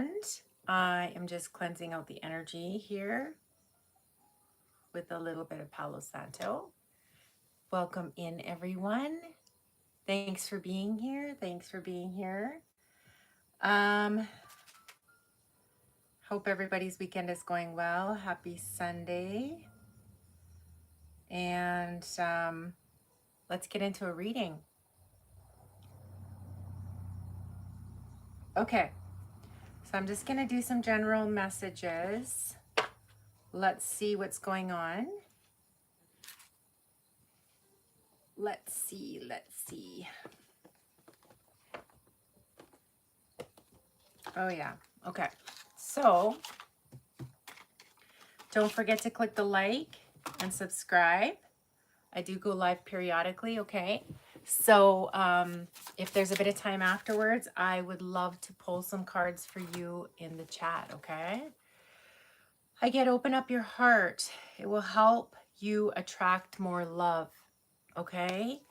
And I am just cleansing out the energy here with a little bit of Palo Santo. Welcome in, everyone. Thanks for being here. Thanks for being here. Hope everybody's weekend is going well. Happy Sunday. And let's get into a reading. Okay, so I'm just going to do some general messages. Let's see what's going on. Let's see. Oh yeah, okay. So don't forget to click the like and subscribe. I do go live periodically, okay? So if there's a bit of time afterwards, I would love to pull some cards for you in the chat, okay? I get open up your heart. It will help you attract more love, okay?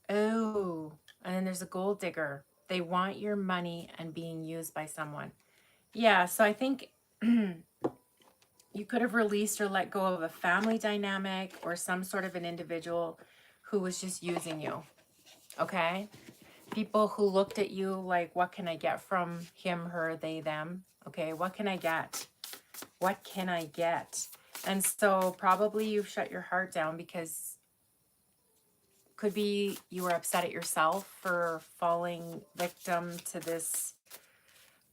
Oh, and then there's a gold digger. They want your money and being used by someone. Yeah, so I think you could have released or let go of a family dynamic or some sort of an individual who was just using you, okay? People who looked at you like, what can I get from him, her, they, them? Okay, what can I get? What can I get? And so probably you've shut your heart down because could be you were upset at yourself for falling victim to this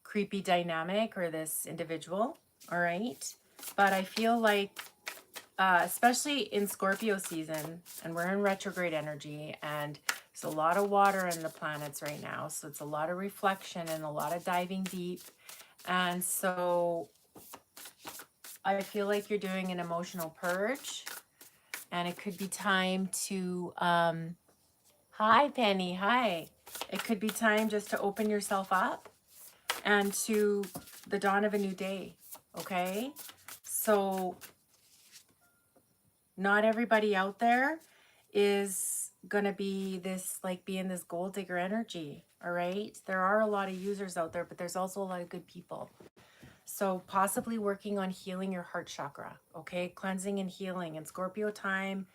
creepy dynamic or this individual, all right? But I feel like, especially in Scorpio season, and we're in retrograde energy, and there's a lot of water in the planets right now, so it's a lot of reflection and a lot of diving deep. And so I feel like you're doing an emotional purge, and it could be time to, hi Penny, hi. It could be time just to open yourself up and to the dawn of a new day, okay? So not everybody out there is gonna be this, like, be in this gold digger energy, all right? There are a lot of users out there, but there's also a lot of good people. So possibly working on healing your heart chakra, okay? Cleansing and healing. And Scorpio time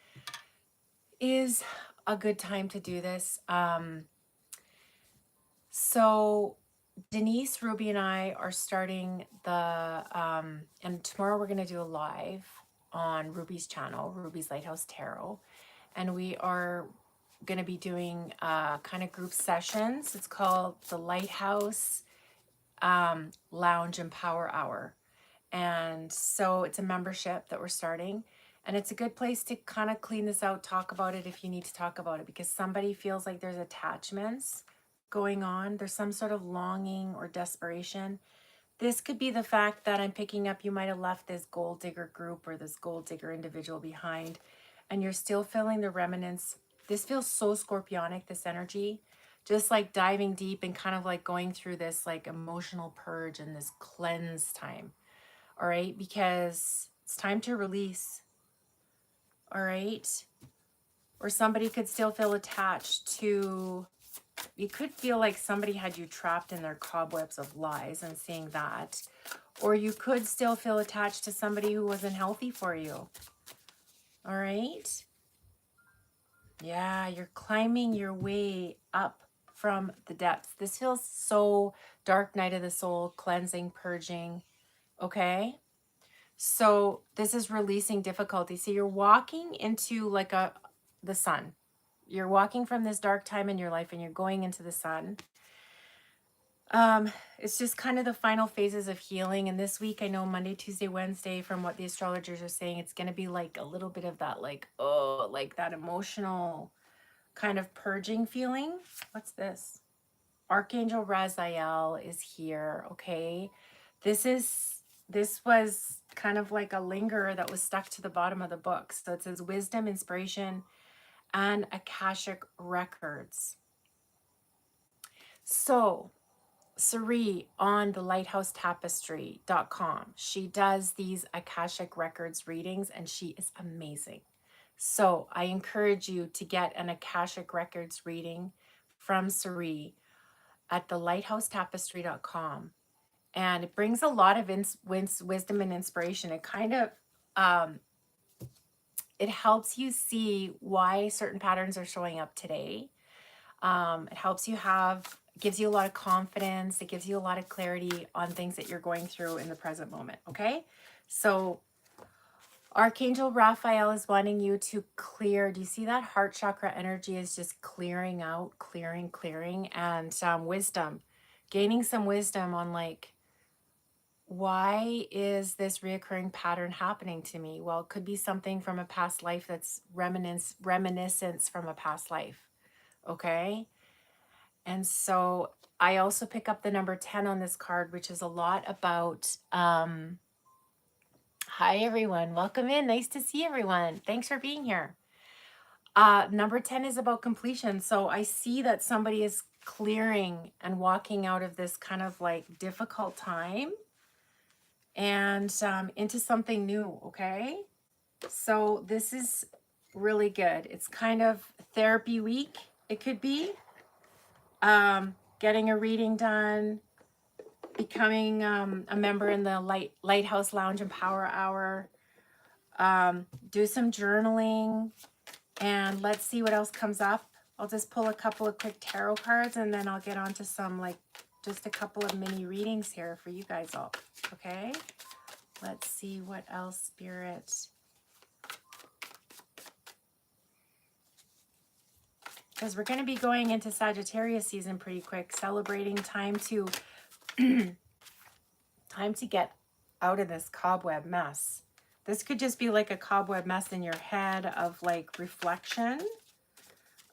is a good time to do this. So Denise, Ruby, and I are starting the, and tomorrow we're going to do a live on Ruby's channel, Ruby's Lighthouse Tarot. And we are going to be doing kind of group sessions. It's called the Lighthouse Lounge and Power Hour. And so it's a membership that we're starting. And it's a good place to kind of clean this out, talk about it if you need to talk about it, because somebody feels like there's attachments going on. There's some sort of longing or desperation. This could be the fact that I'm picking up, you might have left this gold digger group or this gold digger individual behind, and you're still feeling the remnants. This feels so scorpionic, this energy, just like diving deep and kind of like going through this like emotional purge and this cleanse time. All right, because it's time to release. All right. Or somebody could still feel attached to, you could feel like somebody had you trapped in their cobwebs of lies and seeing that. Or you could still feel attached to somebody who wasn't healthy for you. All right. Yeah, you're climbing your way up from the depths. This feels so dark night of the soul, cleansing, purging. Okay. So this is releasing difficulty. So you're walking into like the sun. You're walking from this dark time in your life and you're going into the sun. It's just kind of the final phases of healing. And this week, I know Monday, Tuesday, Wednesday, from what the astrologers are saying, it's going to be like a little bit of that, like, oh, like that emotional kind of purging feeling. What's this? Archangel Raziel is here. Okay. This was kind of like a lingerer that was stuck to the bottom of the book. So it says wisdom, inspiration, and Akashic records. So Sari on the lighthouse-tapestry.com, she does these Akashic records readings and she is amazing. So I encourage you to get an Akashic records reading from Sari at the lighthouse-tapestry.com. And it brings a lot of wisdom and inspiration. It kind of, um, it helps you see why certain patterns are showing up today. It helps you gives you a lot of confidence. It gives you a lot of clarity on things that you're going through in the present moment. Okay. So Archangel Raphael is wanting you to clear. Do you see that heart chakra energy is just clearing out, clearing, and wisdom, gaining some wisdom on like, why is this reoccurring pattern happening to me? Well, it could be something from a past life that's reminiscence from a past life. Okay. And so I also pick up the number 10 on this card, which is a lot about, hi everyone, welcome in. Nice to see everyone. Thanks for being here. Number 10 is about completion. So I see that somebody is clearing and walking out of this kind of like difficult time and into something new. Okay. So this is really good. It's kind of therapy week. It could be getting a reading done, becoming a member in the Lighthouse Lounge and Power Hour, do some journaling, and let's see what else comes up. I'll just pull a couple of quick tarot cards and then I'll get on to some like just a couple of mini readings here for you guys all. Okay, let's see what else, Spirit. Because we're going to be going into Sagittarius season pretty quick, celebrating time to time to get out of this cobweb mess. This could just be like a cobweb mess in your head of like reflection.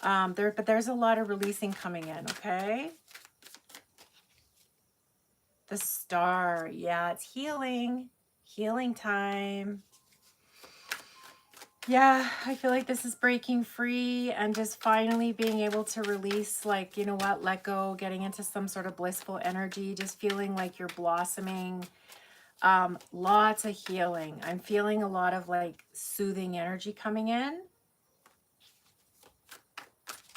But there's a lot of releasing coming in, okay? The Star, yeah, it's healing time. Yeah, I feel like this is breaking free and just finally being able to release, like, you know what, let go, getting into some sort of blissful energy, just feeling like you're blossoming. Lots of healing. I'm feeling a lot of like soothing energy coming in.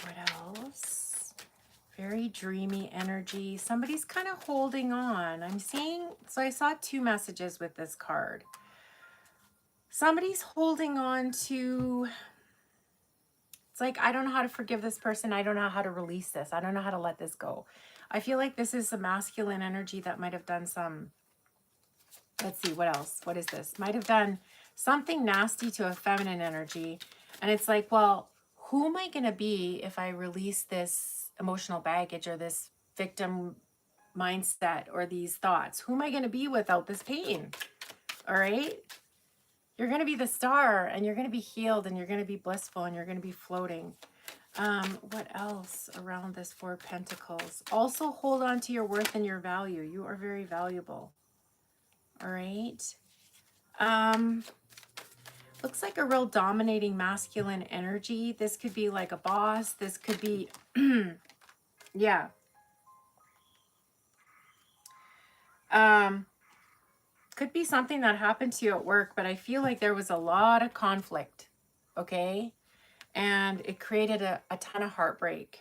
What else? Very dreamy energy. Somebody's kind of holding on. I'm seeing, so I saw two messages with this card. Somebody's holding on to, it's like, I don't know how to forgive this person. I don't know how to release this. I don't know how to let this go. I feel like this is a masculine energy that might have done some, let's see, what else? What is this? Might have done something nasty to a feminine energy. And it's like, well, who am I going to be if I release this emotional baggage or this victim mindset or these thoughts? Who am I going to be without this pain? All right. You're going to be the star and you're going to be healed and you're going to be blissful and you're going to be floating. What else around this Four of Pentacles? Also hold on to your worth and your value. You are very valuable. All right. Looks like a real dominating masculine energy. This could be like a boss. This could be, yeah. Could be something that happened to you at work, but I feel like there was a lot of conflict, okay? And it created a ton of heartbreak,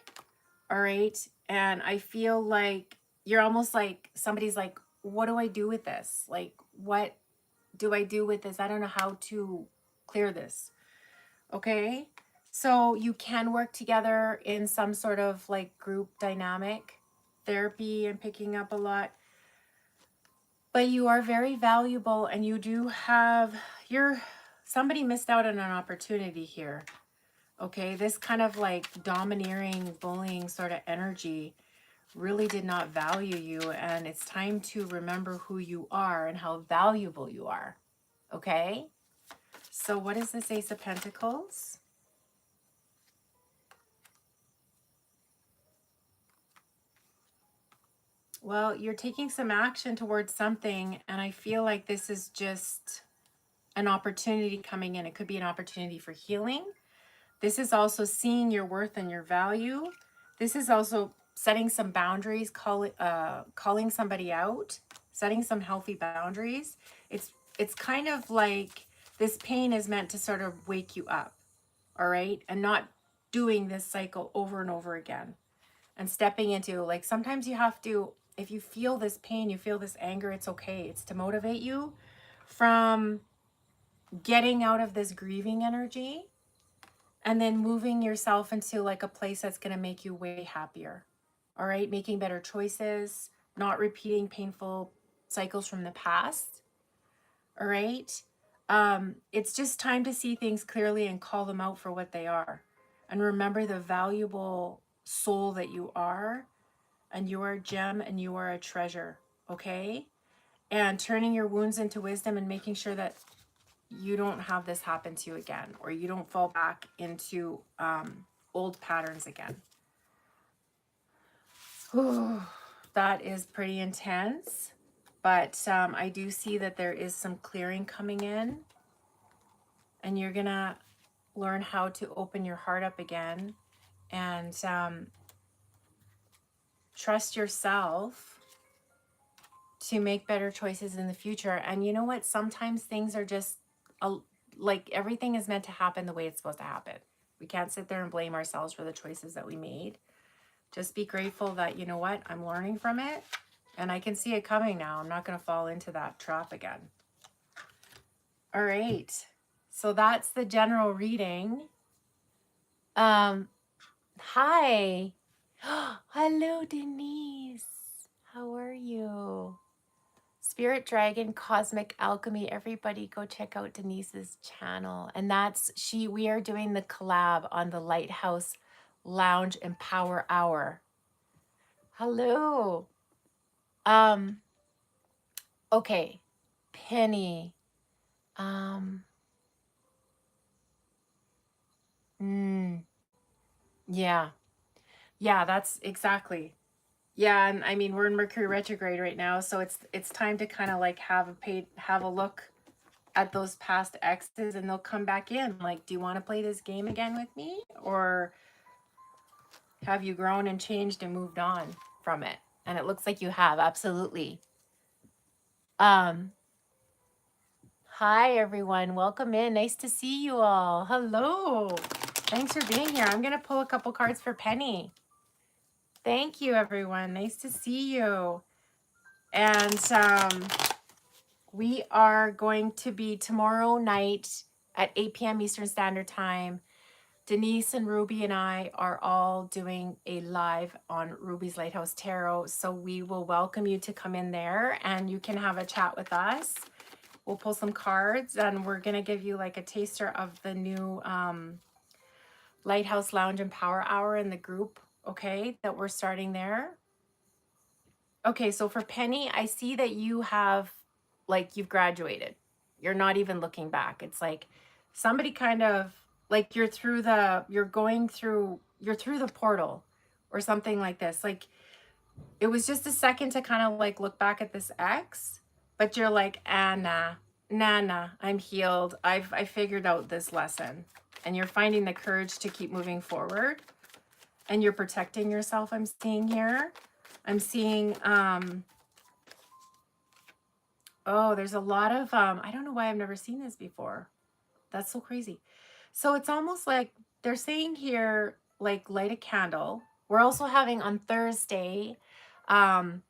all right? And I feel like you're almost like, somebody's like, what do I do with this? Like, what do I do with this? I don't know how to clear this, okay? So you can work together in some sort of like group dynamic therapy and picking up a lot. But you are very valuable and you do have, somebody missed out on an opportunity here. Okay, this kind of like domineering, bullying sort of energy really did not value you. And it's time to remember who you are and how valuable you are. Okay, so what is this Ace of Pentacles? Well, you're taking some action towards something, and I feel like this is just an opportunity coming in. It could be an opportunity for healing. This is also seeing your worth and your value. This is also setting some boundaries, calling somebody out, setting some healthy boundaries. It's kind of like this pain is meant to sort of wake you up, all right? And not doing this cycle over and over again. And stepping into, like, sometimes you have to if you feel this pain, you feel this anger, it's okay. It's to motivate you from getting out of this grieving energy and then moving yourself into like a place that's going to make you way happier. All right, making better choices, not repeating painful cycles from the past. All right. It's just time to see things clearly and call them out for what they are. And remember the valuable soul that you are, and you are a gem and you are a treasure. Okay. And turning your wounds into wisdom and making sure that you don't have this happen to you again, or you don't fall back into old patterns again. Whew, that is pretty intense, but I do see that there is some clearing coming in, and you're gonna learn how to open your heart up again and trust yourself to make better choices in the future. And you know what? Sometimes things are just like everything is meant to happen the way it's supposed to happen. We can't sit there and blame ourselves for the choices that we made. Just be grateful that, you know what, I'm learning from it and I can see it coming now. I'm not going to fall into that trap again. All right. So that's the general reading. Hi. Hello, Denise. How are you? Spirit Dragon Cosmic Alchemy. Everybody go check out Denise's channel. And we are doing the collab on the Lighthouse Lounge and Power Hour. Hello. Okay. Penny. Yeah. Yeah, that's exactly. Yeah, and I mean we're in Mercury retrograde right now, so it's time to kind of like have a look at those past exes, and they'll come back in like, do you want to play this game again with me, or have you grown and changed and moved on from it? And it looks like you have. Absolutely. Hi everyone, welcome in. Nice to see you all. Hello, thanks for being here. I'm gonna pull a couple cards for Penny. Thank you everyone, nice to see you. And we are going to be tomorrow night at 8 p.m. Eastern Standard Time. Denise and Ruby and I are all doing a live on Ruby's Lighthouse Tarot. So we will welcome you to come in there and you can have a chat with us. We'll pull some cards and we're going to give you like a taster of the new Lighthouse Lounge and Power Hour in the group, okay, that we're starting there. Okay, so for Penny, I see that you have, like, you've graduated. You're not even looking back. It's like somebody kind of, like you're through the portal or something like this. Like, it was just a second to kind of like look back at this ex, but you're like, nah, I'm healed. I figured out this lesson. And you're finding the courage to keep moving forward. And you're protecting yourself, I'm seeing here. I'm seeing, oh, there's a lot of, I don't know why I've never seen this before. That's so crazy. So it's almost like they're saying here, like, light a candle. We're also having on Thursday, the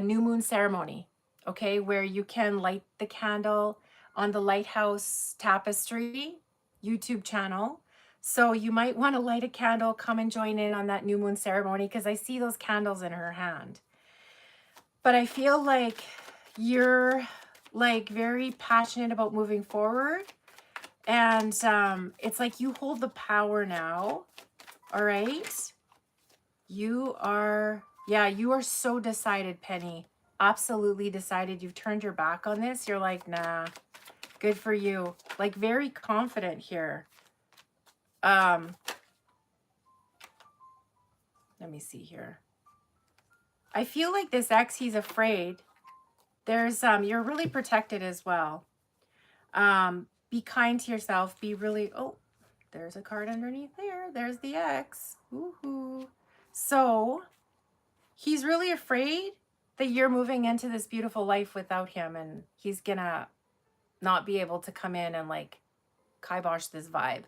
new moon ceremony, okay, where you can light the candle on the Lighthouse Tapestry YouTube channel. So you might want to light a candle, come and join in on that new moon ceremony, because I see those candles in her hand. But I feel like you're like very passionate about moving forward. And it's like you hold the power now. All right. You are, yeah, you are so decided, Penny. Absolutely decided. You've turned your back on this. You're like, nah, good for you. Like, very confident here. Let me see here. I feel like this ex, he's afraid. There's, you're really protected as well. Be kind to yourself. Be really, oh, there's a card underneath there. There's the ex. Woohoo. So he's really afraid that you're moving into this beautiful life without him, and he's gonna not be able to come in and like kibosh this vibe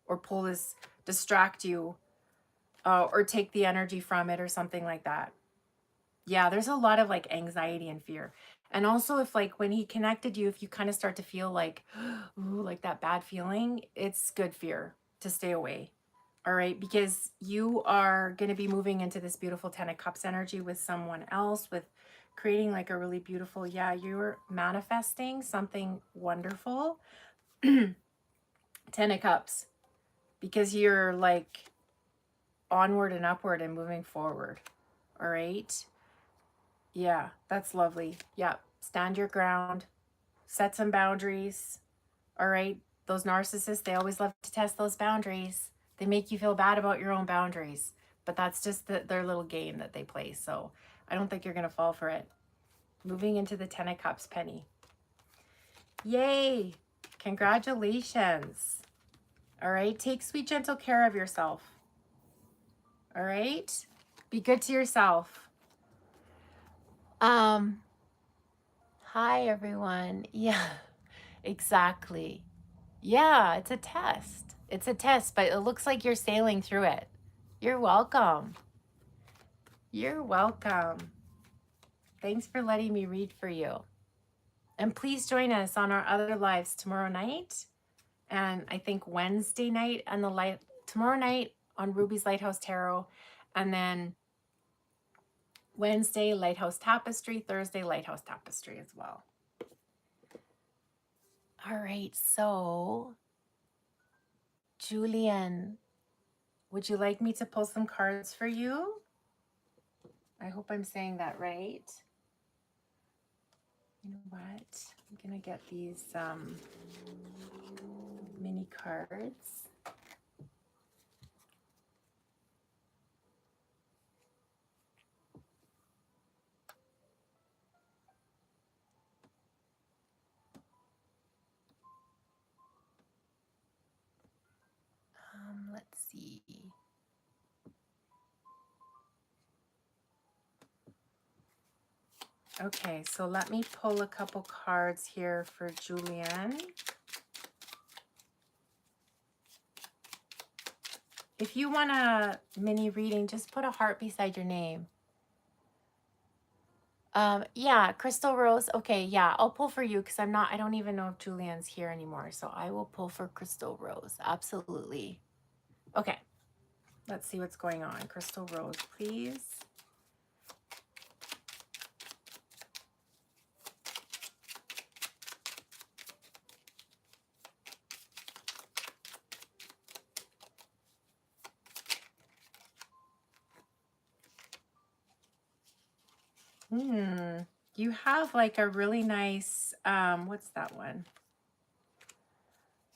or pull this, distract you, or take the energy from it or something like that. Yeah, there's a lot of like anxiety and fear. And also if like when he connected you, if you kind of start to feel like, ooh, like that bad feeling, it's good fear to stay away. All right, because you are going to be moving into this beautiful 10 of Cups energy with someone else, with creating like a really beautiful, yeah, you're manifesting something wonderful. 10 of Cups, because you're like onward and upward and moving forward. All right. Yeah, that's lovely. Yeah, stand your ground, set some boundaries. All right. Those narcissists, they always love to test those boundaries. They make you feel bad about your own boundaries, but that's just their little game that they play. So I don't think you're going to fall for it. Moving into the 10 of Cups, Penny. Yay. Congratulations. All right. Take sweet, gentle care of yourself. All right. Be good to yourself. Hi, everyone. Yeah, exactly. Yeah, it's a test. It's a test, but it looks like you're sailing through it. You're welcome. You're welcome. Thanks for letting me read for you. And please join us on our other lives tomorrow night. And I think Wednesday night and tomorrow night on Ruby's Lighthouse Tarot. And then Wednesday, Lighthouse Tapestry. Thursday, Lighthouse Tapestry as well. All right, so Julian, would you like me to pull some cards for you? I hope I'm saying that right. You know what? I'm going to get these mini cards. Let's see. Okay, so let me pull a couple cards here for Julian. If you want a mini reading, just put a heart beside your name. Yeah, Crystal Rose. Okay, yeah, I'll pull for you because I don't even know if Julian's here anymore. So I will pull for Crystal Rose. Absolutely. Okay, let's see what's going on. Crystal Rose, please. You have like a really nice, what's that one?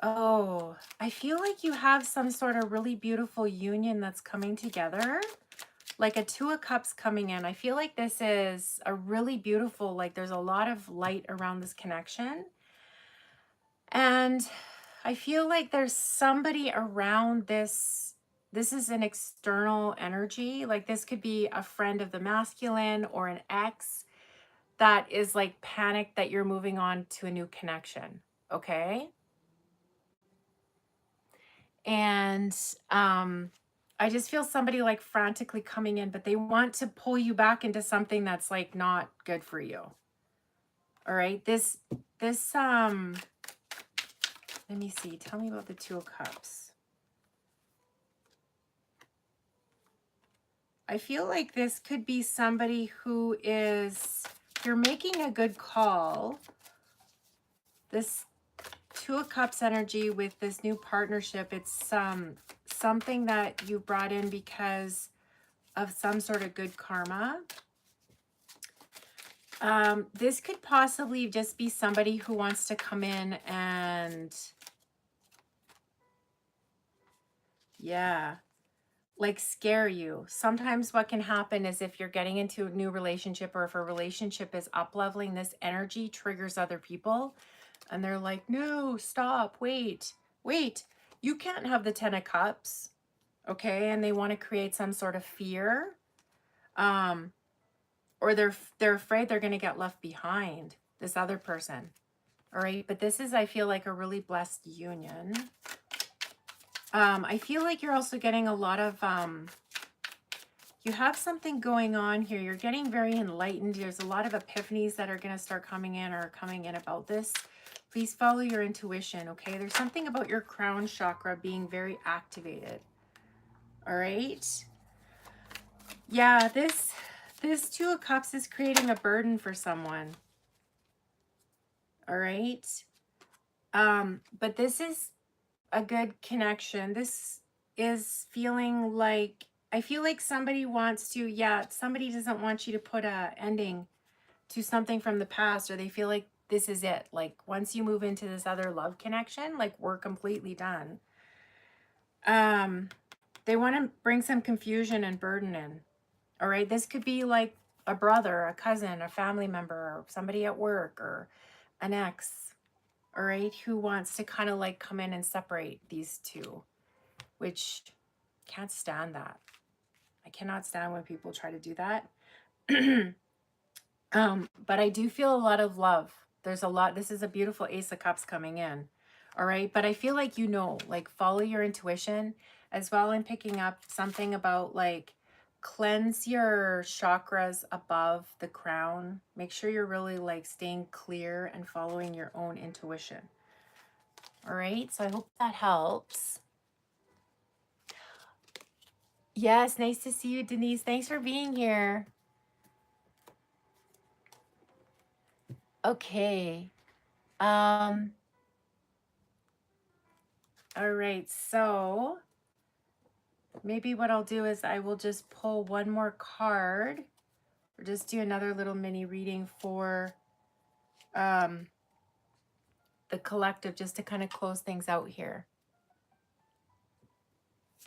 Oh, I feel like you have some sort of really beautiful union that's coming together. Like a 2 of Cups coming in. I feel like this is a really beautiful, like there's a lot of light around this connection. And I feel like there's somebody around this. This is an external energy. Like this could be a friend of the masculine or an ex that is like panicked that you're moving on to a new connection. Okay. And I just feel somebody like frantically coming in, but they want to pull you back into something that's like not good for you. All right. This let me see. Tell me about the 2 of Cups. I feel like this could be somebody who is, you're making a good call. This 2 of Cups energy with this new partnership, it's something that you brought in because of some sort of good karma. This could possibly just be somebody who wants to come in and, yeah, like scare you. Sometimes what can happen is if you're getting into a new relationship or if a relationship is up-leveling, this energy triggers other people and they're like, no, stop, wait, you can't have the 10 of Cups, okay? And they want to create some sort of fear, or they're afraid they're going to get left behind, this other person. All right, but this is, I feel like, a really blessed union. I feel like you're also getting a lot of You have something going on here. You're getting very enlightened. There's a lot of epiphanies that are going to start coming in or coming in about this. Please follow your intuition, okay? There's something about your crown chakra being very activated. All right? Yeah, this Two of Cups is creating a burden for someone. All right? But this is a good connection. This is feeling like, I feel like somebody wants to, yeah, somebody doesn't want you to put a ending to something from the past, or they feel like this is it. Like once you move into this other love connection, like we're completely done. They want to bring some confusion and burden in. All right. This could be like a brother, a cousin, a family member, or somebody at work, or an ex. All right. Who wants to kind of like come in and separate these two, which can't stand that. I cannot stand when people try to do that. But I do feel a lot of love. There's a lot. This is a beautiful Ace of Cups coming in. All right. But I feel like, you know, like follow your intuition as well. I'm picking up something about like cleanse your chakras above the crown. Make sure you're really like staying clear and following your own intuition. All right. So I hope that helps. Yes. Nice to see you, Denise. Thanks for being here. Okay. All right, so maybe what I'll do is I will just pull one more card or just do another little mini reading for the collective, just to kind of close things out here.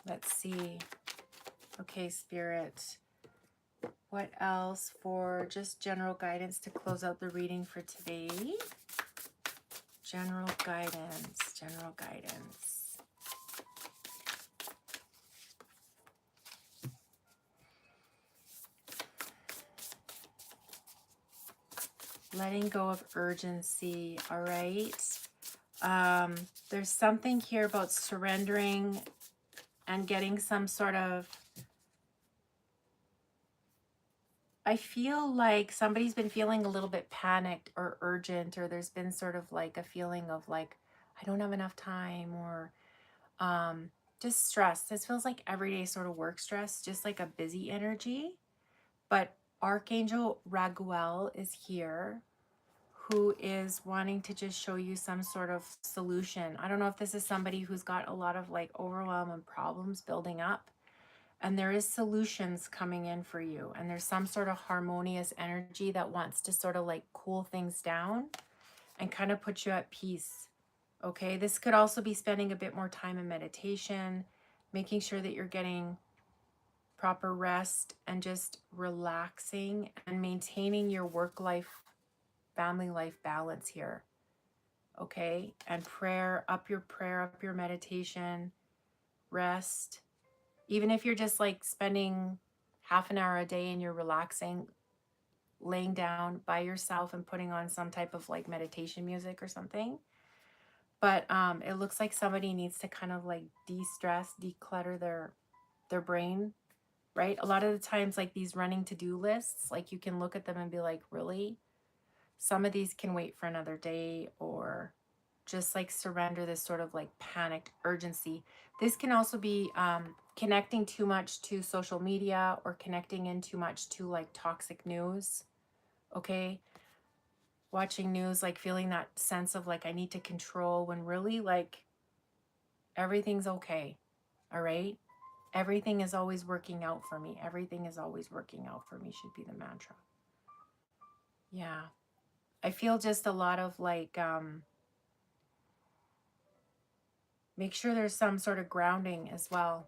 Let's see. Okay, Spirit. What else for just general guidance to close out the reading for today? General guidance, general guidance. Letting go of urgency, all right? There's something here about surrendering and getting some sort of, I feel like somebody's been feeling a little bit panicked or urgent, or there's been sort of like a feeling of like, I don't have enough time, or just stress. This feels like everyday sort of work stress, just like a busy energy. But Archangel Raguel is here, who is wanting to just show you some sort of solution. I don't know if this is somebody who's got a lot of like overwhelm and problems building up, and there is solutions coming in for you, and there's some sort of harmonious energy that wants to sort of like cool things down and kind of put you at peace. Okay, this could also be spending a bit more time in meditation, making sure that you're getting proper rest and just relaxing and maintaining your work life, family life balance here. Okay, and prayer, up your meditation, rest. Even if you're just like spending half an hour a day and you're relaxing, laying down by yourself and putting on some type of like meditation music or something. But it looks like somebody needs to kind of like de-stress, declutter their brain, right? A lot of the times, like these running to-do lists, like you can look at them and be like, really? Some of these can wait for another day, or just like surrender this sort of like panicked urgency. This can also be connecting too much to social media, or connecting in too much to like toxic news. Okay, watching news, like feeling that sense of like I need to control, when really like everything's okay. All right, everything is always working out for me. Everything is always working out for me should be the mantra. Yeah, I feel just a lot of like make sure there's some sort of grounding as well.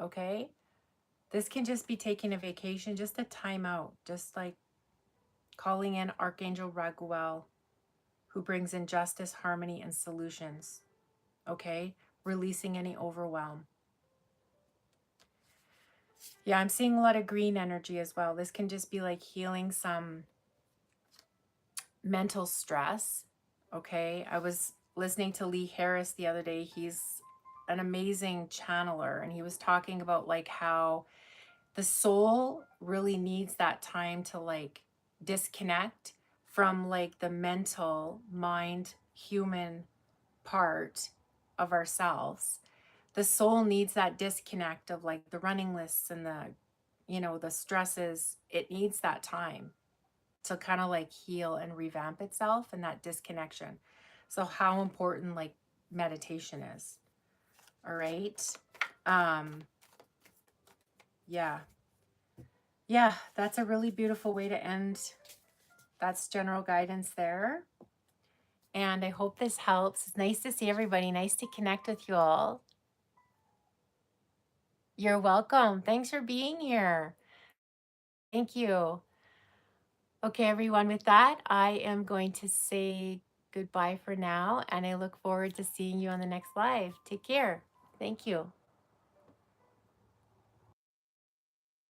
Okay, this can just be taking a vacation, just a time out, just like calling in Archangel Raguel, who brings in justice, harmony, and solutions. Okay, releasing any overwhelm. Yeah, I'm seeing a lot of green energy as well. This can just be like healing some mental stress. Okay, I was listening to Lee Harris the other day. He's an amazing channeler, and he was talking about like how The soul really needs that time to like disconnect from like the mental mind human part of ourselves. The soul needs that disconnect of like the running lists and the, you know, the stresses. It needs that time to kind of like heal and revamp itself, and that disconnection. So how important like meditation is. All right. Um yeah. Yeah, that's a really beautiful way to end. That's general guidance there. And I hope this helps. It's nice to see everybody. Nice to connect with you all. You're welcome. Thanks for being here. Thank you. Okay, everyone, with that, I am going to say goodbye for now, and I look forward to seeing you on the next live. Take care. Thank you.